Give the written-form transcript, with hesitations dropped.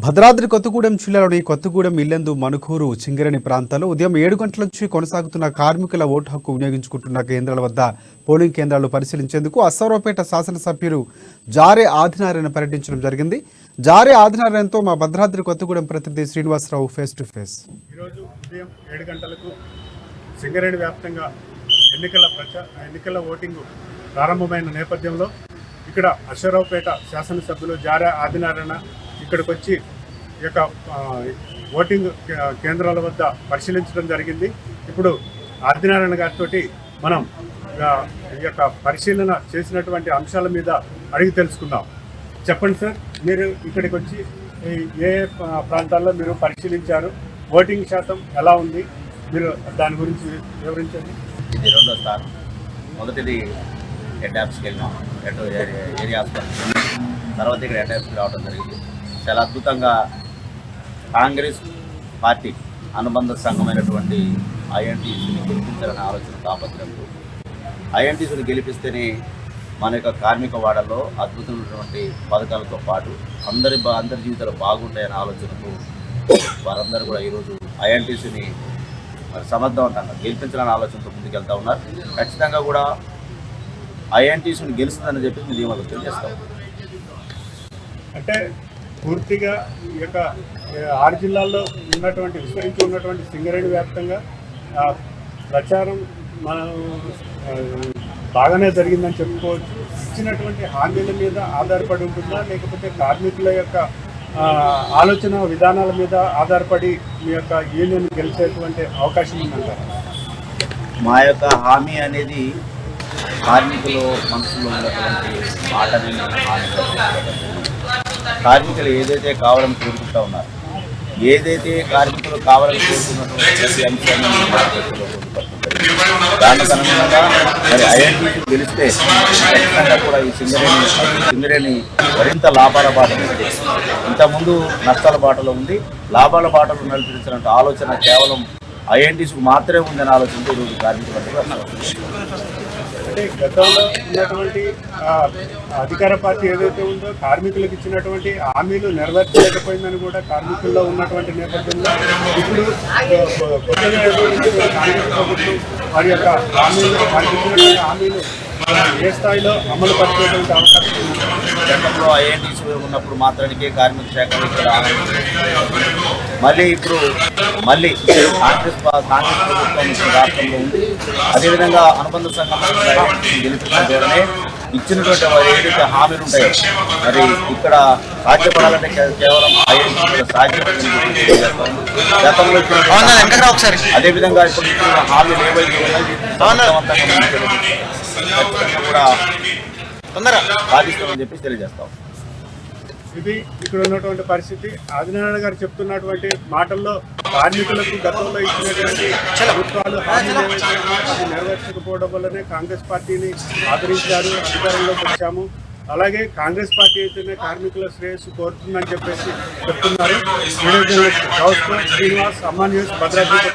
భద్రాద్రి కొత్తగూడెం జిల్లాలోని కొత్తగూడెం ఇల్లెందు మనుకూరు చింగరేణి ప్రాంతాల్లో ఉదయం 7 గంటల నుంచి కొనసాగుతున్న కార్మికుల ఓటు హక్కు వినియోగించుకుంటున్న కేంద్రాల వద్ద పోలింగ్ కేంద్రాలు పరిశీలించేందుకు అశ్వారావుపేట శాసనసభ్యులు జారే ఆదినారాయణ పర్యటించడం జరిగింది. జారే ఆదినారాయణతో మా భద్రాద్రి కొత్తగూడెం ప్రతినిధి శ్రీనివాసరావు ఫేస్ టు ఫేస్. ఈరోజు ఉదయం 7 గంటలకు సింగరేణి వ్యాప్తంగా ఎన్నికల ఓటింగ్ ప్రారంభమైన నేపథ్యంలో ఇక్కడ అశ్వారావుపేట శాసనసభ్యులు జారే ఆదినారాయణ ఇక్కడికి వచ్చి ఈ యొక్క ఓటింగ్ కేంద్రాల వద్ద పరిశీలించడం జరిగింది. ఇప్పుడు ఆదినారాయణ గారితో మనం ఈ యొక్క పరిశీలన చేసినటువంటి అంశాల మీద అడిగి తెలుసుకుందాం. చెప్పండి సార్, మీరు ఇక్కడికి వచ్చి ఏ ప్రాంతాల్లో మీరు పరిశీలించారు, ఓటింగ్ శాతం ఎలా ఉంది, మీరు దాని గురించి వివరించండి. ఇది రెండో స్థానం. మొదటిది హెడ్ ఆఫీస్కి వెళ్ళినాం, ఏరియా హాస్పిటల్. తర్వాత ఇక్కడ హెడ్ ఆఫీస్కి రావడం జరిగింది. చాలా అద్భుతంగా కాంగ్రెస్ పార్టీ అనుబంధ సంఘమైనటువంటి ఐఎన్టీసీని గెలిపించాలనే ఆలోచన తాపత్రయంతో, ఐఎన్టీసీని గెలిపిస్తేనే మన యొక్క కార్మిక వాడల్లో అద్భుతమైనటువంటి పథకాలతో పాటు అందరి జీవితాలు బాగుంటాయనే ఆలోచనతో వారందరూ కూడా ఈరోజు ఐఎన్టీసీని సమర్థవంతంగా గెలిపించాలనే ఆలోచనతో ముందుకెళ్తా ఉన్నారు. ఖచ్చితంగా కూడా ఐఎన్టీసీని గెలుస్తుందని చెప్పి మేము ఆలోచన చేస్తాం. అంటే పూర్తిగా ఈ యొక్క 6 జిల్లాల్లో విస్తరించి ఉన్నటువంటి సింగరేణి వ్యాప్తంగా ప్రచారం మనం బాగానే జరిగిందని చెప్పుకోవచ్చు. ఇచ్చినటువంటి హామీల మీద ఆధారపడి ఉంటుందా, లేకపోతే కార్మికుల యొక్క ఆలోచన విధానాల మీద ఆధారపడి మీ యొక్క యూనియన్ గెలిచేటువంటి అవకాశం ఉందంటారా? మా యొక్క హామీ అనేది కార్మికులు మనసులో ఉన్నటువంటి మాటని కార్మికులు ఏదైతే కావాలని కోరుకుంటూ ఉన్నారు, ఏదైతే కార్మికులు కావాలని కోరుకున్నటువంటి ప్రతి అంశాన్ని దానికి అనుగుణంగా మరి ఐఎన్టీసీ గెలిస్తే ఖచ్చితంగా కూడా ఈ సింగరేణి మరింత లాభాల బాటలో ఉంది. ఇంతకుముందు నష్టాల బాటలో ఉంది, లాభాల బాటలో నడిపించినటువంటి ఆలోచన కేవలం ఐఎన్టీసీకి మాత్రమే ఉందనే ఆలోచనతో ఈరోజు కార్మికులందరూ. అంటే గతంలో ఉన్నటువంటి అధికార పార్టీ ఏదైతే ఉందో కార్మికులకు ఇచ్చినటువంటి హామీలు నెరవేర్చలేకపోయిందని కూడా కార్మికుల్లో ఉన్నటువంటి నేపథ్యంలో ఇప్పుడు కొత్తగా కాంగ్రెస్ ప్రభుత్వం వారి యొక్క హామీలు ఏ స్థాయిలో అమలు పరిచేటువంటి అవకాశం ఉంది. గతంలో ఐఎన్టీసీ ఉన్నప్పుడు మాత్రానికే కార్మిక శాఖ మళ్ళీ కాంగ్రెస్ ప్రభుత్వం రాష్ట్రంలో ఉంది. అదేవిధంగా అనుబంధ సంఘం గెలిపించిన ధోరణే ఇచ్చినటువంటి వారు ఏదైతే హామీలు ఉంటాయో మరి ఇక్కడ సాధ్యపడాలంటే కేవలం ఐఎన్టీసీ సాధ్యపడుతుంది. గతంలో అదేవిధంగా ఇప్పుడు ఇచ్చిన హామీలు ఏవైతే కూడా తొందరగా సాధిస్తామని చెప్పి తెలియజేస్తాం. ఇది ఇక్కడ ఉన్నటువంటి పరిస్థితి. ఆదినారాయణ గారు చెప్తున్నటువంటి మాటల్లో కార్మికులకు గతంలో ఇచ్చినటువంటి ప్రభుత్వాలు హామీలు ఏవైతే అది నెరవేర్చకపోవడం వల్లనే కాంగ్రెస్ పార్టీని ఆదరించారు, అధికారంలోకి వచ్చాము. అలాగే కాంగ్రెస్ పార్టీ అయితేనే కార్మికుల శ్రేయస్సు కోరుతుందని చెప్పేసి చెప్తున్నారు. శ్రీనివాస్, అమ్మా న్యూస్, భద్రాద్రి.